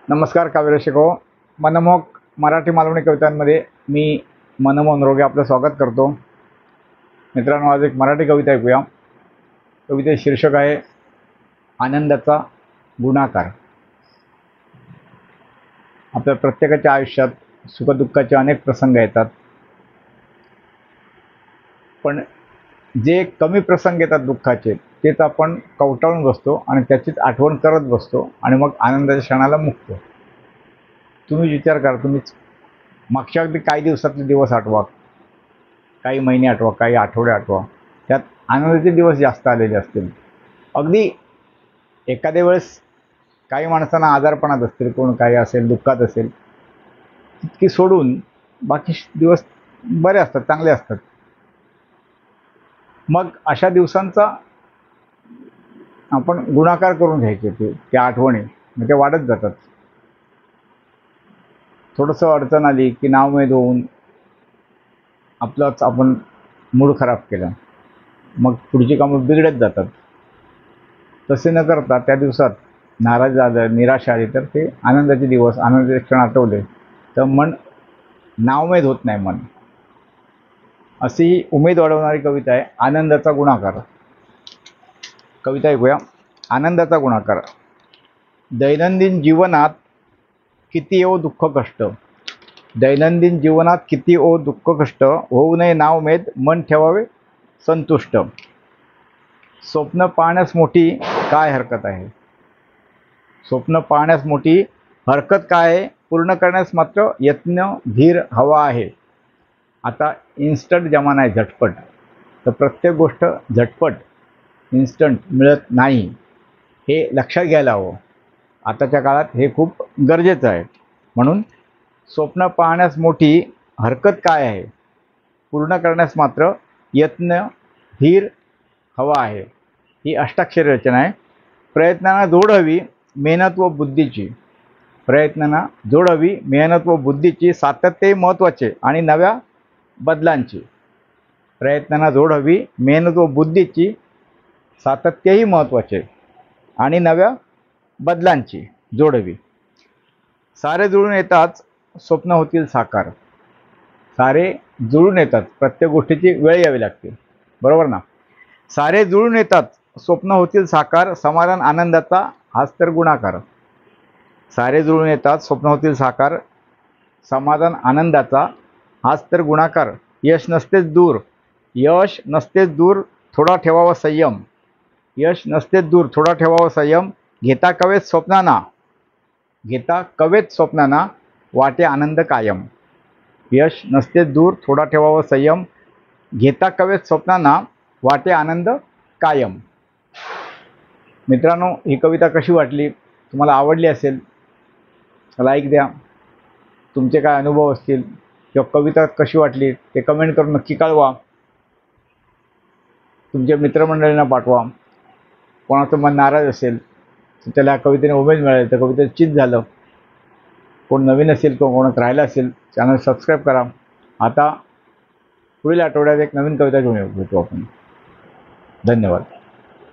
नमस्कार काव्यरसिको, मनमोहक मराठी मालवणी कवितांमध्ये मी मनमोहन रोगे आपलं स्वागत करतो. मित्रांनो, आज एक मराठी कविता ऐकूया. कवितेचे शीर्षक आहे आनंदाचा गुणाकार. आपल्या प्रत्येकाच्या आयुष्यात सुखदुःखाचे अनेक प्रसंग येतात, पण जे कमी प्रसंग येतात दुःखाचे तेच आपण कवटाळून बसतो आणि त्याचीच आठवण करत बसतो आणि मग आनंदाच्या क्षणाला मुकतो. तुम्ही विचार करा, तुम्हीच मागच्या अगदी काही दिवसातले दिवस आठवा, काही महिने आठवा, काही आठवडे आठवा, त्यात आनंदाचे दिवस जास्त आलेले असतील. अगदी एखाद्या वेळेस काही माणसांना आजारपणात असतील, कोण काही असेल, दुःखात असेल, तितकी सोडून बाकी दिवस बरे असतात, चांगले असतात. मग अशा दिवसांचा आपण गुणाकार करून घ्यायचे, त्या आठवणी मग ते वाढत जातात. थोडंसं अडचण आली की नाउमेद होऊन आपलंच आपण मूड खराब केला, मग पुढची कामं बिघडत जातात. तसे न करता त्या दिवसात नाराज झालं, निराश आली, तर ते आनंदाचे दिवस, आनंदाचे क्षण आठवले तर मन नाउमेद होत नाही. मन अशी ही उमेद वाढवणारी कविता आहे आनंदाचा गुणाकार. कविता ऐकूया. आनंदाचा गुणाकार. दैनंदिन जीवनात किती येवो दुःख कष्ट, दैनंदिन जीवनात किती ओ दुःख कष्ट, होऊ नये नाउमेद, मन ठेवावे संतुष्ट. स्वप्न पाहण्यास मोठी काय हरकत आहे, स्वप्न पाहण्यास मोठी हरकत काय आहे, पूर्ण करण्यास मात्र यत्न धीर हवा आहे. आता इन्स्टंट जमाना आहे, झटपट. तर प्रत्येक गोष्ट झटपट इन्स्टंट मिळत नाही, हे लक्षात घ्यायला हवं. आताच्या काळात हे खूप गरजेचं आहे. म्हणून स्वप्न पाहण्यास मोठी हरकत काय आहे, पूर्ण करण्यास मात्र यत्न धीर हवा आहे. ही अष्टाक्षरी रचना आहे. प्रयत्नांना जोड हवी मेहनत व बुद्धीची, प्रयत्नांना जोड हवी मेहनत व बुद्धीची, सातत्यही महत्त्वाचे आणि नव्या बदलांची. प्रयत्नांना जोड हवी मेहनत व बुद्धीची, सातत्यही महत्त्वाचे आणि नव्या बदलांची जोड हवी. सारे जुळून येताच स्वप्न होतील साकार, सारे जुळून येतात, प्रत्येक गोष्टीची वेळ यावी लागते, बरोबर ना. सारे जुळून येतात स्वप्न होतील साकार, समाधान आनंदाचा हाच तर गुणाकार. सारे जुळून येतात स्वप्न होतील साकार, समाधान आनंदाचा हाच तर गुणाकार. यश नसतेच दूर, यश नसतेच दूर, थोडा ठेवावा संयम, यश नसतेच दूर, थोडा ठेवावा संयम. घेता कवेत स्वप्नांना, घेता कवेत स्वप्नांना, वाटे आनंद कायम. यश नसतेच दूर, थोडा ठेवावा संयम, घेता कवेत स्वप्नांना, वाटे आनंद कायम. मित्रांनो, ही कविता कशी वाटली, तुम्हाला आवडली असेल लाईक द्या. तुमचे काय अनुभव असतील किंवा कविता कशी वाटली ते कमेंट करून नक्की कळवा. तुमच्या मित्रमंडळींना पाठवा. कोणाचं मन नाराज असेल तर त्याला कवितेने उमेद मिळाली, तर कवितेचं चित झालं. कोण नवीन असेल किंवा कोणात राहिलं असेल, चॅनल सबस्क्राईब करा. आता पुढील आठवड्यात एक नवीन कविता घेऊन भेटू आपण. धन्यवाद.